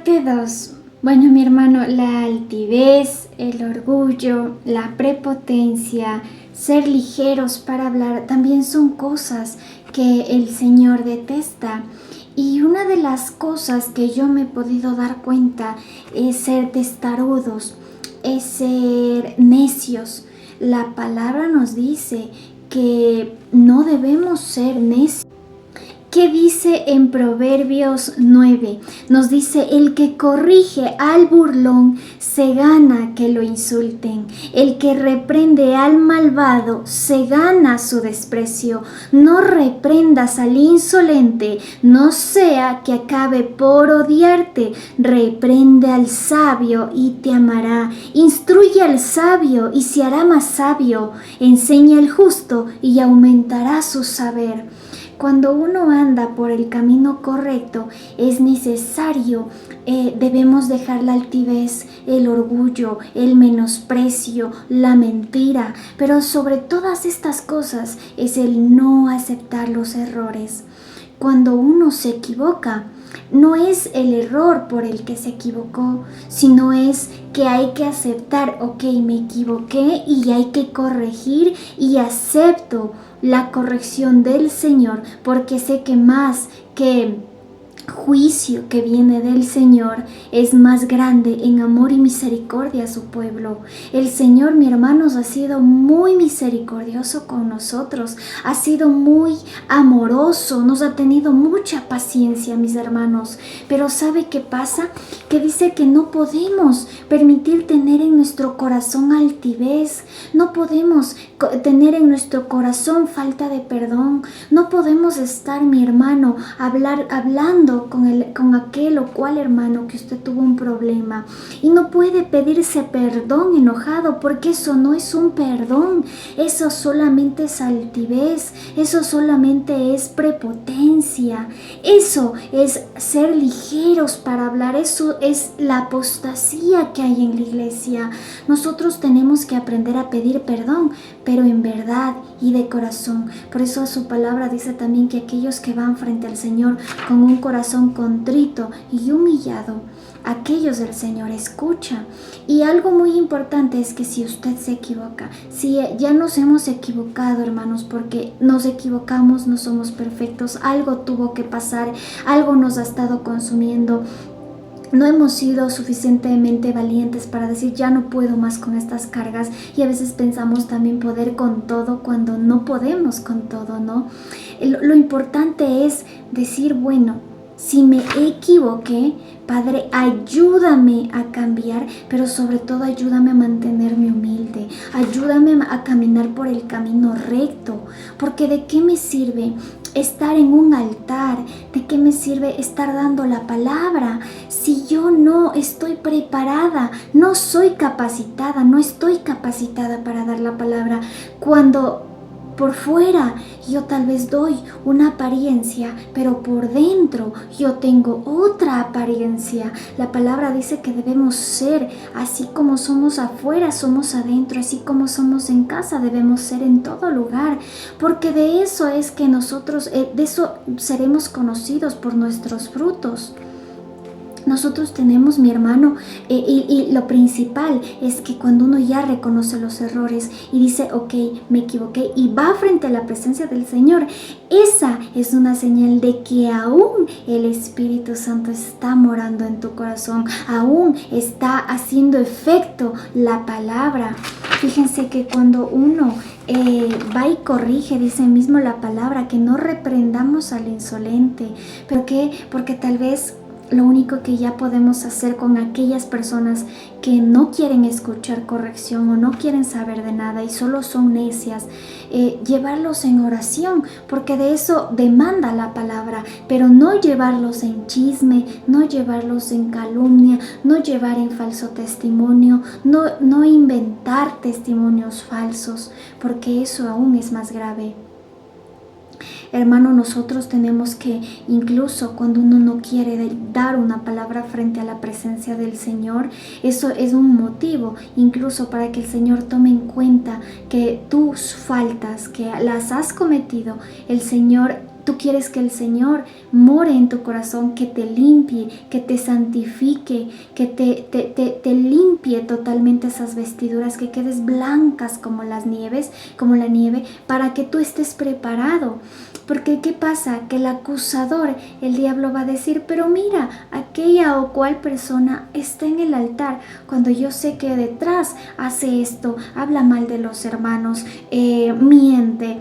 Parte 2. Bueno, mi hermano, la altivez, el orgullo, la prepotencia, ser ligeros para hablar, también son cosas que el Señor detesta. Y una de las cosas que yo me he podido dar cuenta es ser testarudos, es ser necios. La palabra nos dice que no debemos ser necios. ¿Qué dice en Proverbios 9? Nos dice, el que corrige al burlón se gana que lo insulten. El que reprende al malvado se gana su desprecio. No reprendas al insolente, no sea que acabe por odiarte. Reprende al sabio y te amará. Instruye al sabio y se hará más sabio. Enseña al justo y aumentará su saber. Cuando uno anda por el camino correcto, es necesario, debemos dejar la altivez, el orgullo, el menosprecio, la mentira, pero sobre todas estas cosas es el no aceptar los errores. Cuando uno se equivoca, no es el error por el que se equivocó, sino es que hay que aceptar, ok, me equivoqué y hay que corregir y acepto la corrección del Señor, porque sé que más que juicio que viene del Señor es más grande en amor y misericordia a su pueblo. El Señor, mi hermanos, ha sido muy misericordioso con nosotros, ha sido muy amoroso, nos ha tenido mucha paciencia, mis hermanos. Pero ¿sabe qué pasa? Que dice que no podemos permitir tener en nuestro corazón altivez, no podemos tener en nuestro corazón falta de perdón, no podemos estar, mi hermano, hablando con aquel o cual hermano que usted tuvo un problema y no puede pedirse perdón enojado, porque eso no es un perdón, eso solamente es altivez, eso solamente es prepotencia, eso es ser ligeros para hablar, eso es la apostasía que hay en la iglesia. Nosotros tenemos que aprender a pedir perdón, pero en verdad y de corazón. Por eso su palabra dice también que aquellos que van frente al Señor con un corazón contrito y humillado, aquellos del Señor escucha. Y algo muy importante es que si usted se equivoca, si ya nos hemos equivocado, hermanos, porque nos equivocamos, no somos perfectos, algo tuvo que pasar, algo nos ha estado consumiendo. No hemos sido suficientemente valientes para decir ya no puedo más con estas cargas, y a veces pensamos también poder con todo cuando no podemos con todo, ¿no? Lo importante es decir, bueno, si me equivoqué, Padre, ayúdame a cambiar, pero sobre todo ayúdame a mantenerme humilde, ayúdame a caminar por el camino recto, porque ¿de qué me sirve estar en un altar? ¿De qué me sirve estar dando la palabra si yo no estoy preparada, no soy capacitada, no estoy capacitada para dar la palabra? Cuando por fuera yo tal vez doy una apariencia, pero por dentro yo tengo otra apariencia. La palabra dice que debemos ser así como somos afuera, somos adentro, así como somos en casa, debemos ser en todo lugar, porque de eso es que nosotros, de eso seremos conocidos por nuestros frutos. Nosotros tenemos, mi hermano, y lo principal es que cuando uno ya reconoce los errores y dice, ok, me equivoqué, y va frente a la presencia del Señor, esa es una señal de que aún el Espíritu Santo está morando en tu corazón, aún está haciendo efecto la palabra. Fíjense que cuando uno va y corrige, dice mismo la palabra, que no reprendamos al insolente. ¿Por qué? Porque tal vez lo único que ya podemos hacer con aquellas personas que no quieren escuchar corrección o no quieren saber de nada y solo son necias, llevarlos en oración, porque de eso demanda la palabra, pero no llevarlos en chisme, no llevarlos en calumnia, no llevar en falso testimonio, no inventar testimonios falsos, porque eso aún es más grave. Hermano, nosotros tenemos que, incluso cuando uno no quiere dar una palabra frente a la presencia del Señor, eso es un motivo incluso para que el Señor tome en cuenta que tus faltas, que las has cometido, el Señor Tú quieres que el Señor more en tu corazón, que te limpie, que te santifique, que te limpie totalmente esas vestiduras, que quedes blancas como las nieves, como la nieve, para que tú estés preparado. Porque ¿qué pasa? Que el acusador, el diablo va a decir, pero mira, aquella o cual persona está en el altar, cuando yo sé que detrás hace esto, habla mal de los hermanos, miente,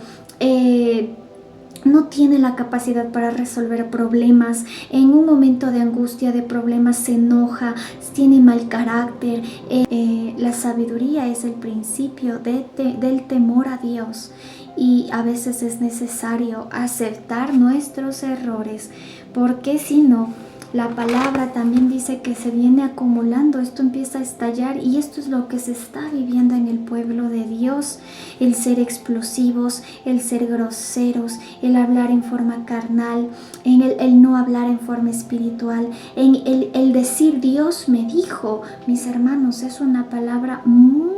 no tiene la capacidad para resolver problemas, en un momento de angustia, de problemas, se enoja, tiene mal carácter. La sabiduría es el principio del temor a Dios, y a veces es necesario aceptar nuestros errores, porque si no, la palabra también dice que se viene acumulando, esto empieza a estallar, y esto es lo que se está viviendo en el pueblo de Dios: el ser explosivos, el ser groseros, el hablar en forma carnal, el no hablar en forma espiritual, en el decir Dios me dijo. Mis hermanos, es una palabra muy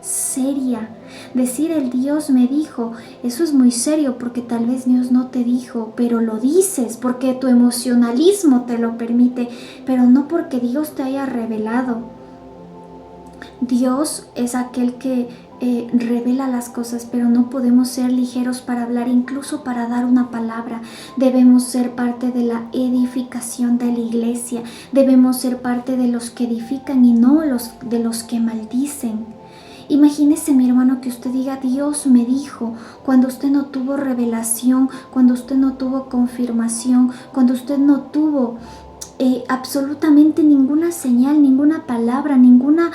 seria. Decir el Dios me dijo, eso es muy serio, porque tal vez Dios no te dijo, pero lo dices porque tu emocionalismo te lo permite, pero no porque Dios te haya revelado. Dios es aquel que revela las cosas, pero no podemos ser ligeros para hablar, incluso para dar una palabra. Debemos ser parte de la edificación de la iglesia, debemos ser parte de los que edifican y no de los que maldicen. Imagínese, mi hermano, que usted diga Dios me dijo, cuando usted no tuvo revelación, cuando usted no tuvo confirmación, cuando usted no tuvo absolutamente ninguna señal, ninguna palabra, ninguna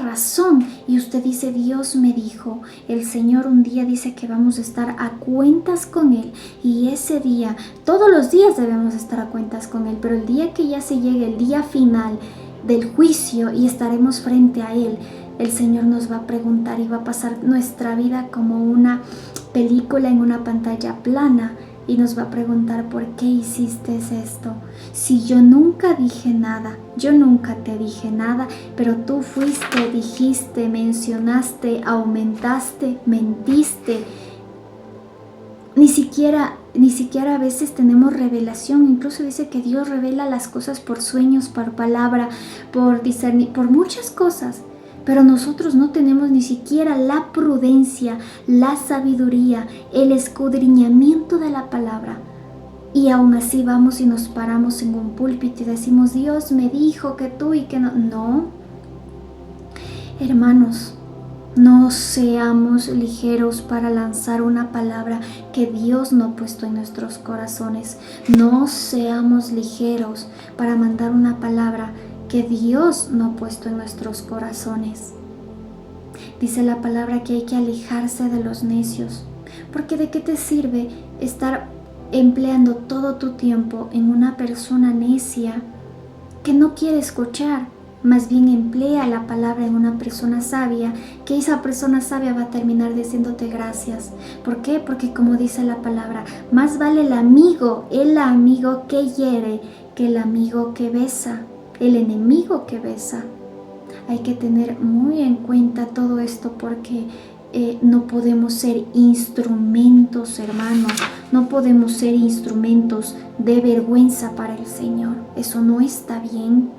razón, y usted dice Dios me dijo. El Señor un día dice que vamos a estar a cuentas con Él, y ese día, todos los días debemos estar a cuentas con Él, pero el día que ya se llegue el día final del juicio y estaremos frente a Él, el Señor nos va a preguntar, y va a pasar nuestra vida como una película en una pantalla plana, y nos va a preguntar, ¿por qué hiciste esto? Si yo nunca dije nada, yo nunca te dije nada, pero tú fuiste, dijiste, mencionaste, aumentaste, mentiste. Ni siquiera a veces tenemos revelación. Incluso dice que Dios revela las cosas por sueños, por palabra, por discernir, por muchas cosas. Pero nosotros no tenemos ni siquiera la prudencia, la sabiduría, el escudriñamiento de la palabra. Y aún así vamos y nos paramos en un púlpito y decimos, Dios me dijo que tú y que no. No, hermanos, no seamos ligeros para lanzar una palabra que Dios no ha puesto en nuestros corazones. No seamos ligeros para mandar una palabra que Dios no ha puesto en nuestros corazones. Dice la palabra que hay que alejarse de los necios, porque ¿de qué te sirve estar empleando todo tu tiempo en una persona necia que no quiere escuchar? Más bien emplea la palabra en una persona sabia, que esa persona sabia va a terminar diciéndote gracias. ¿Por qué? Porque como dice la palabra, más vale el amigo que hiere, que el amigo que besa, el enemigo que besa. Hay que tener muy en cuenta todo esto, porque no podemos ser instrumentos, hermanos, no podemos ser instrumentos de vergüenza para el Señor. Eso no está bien.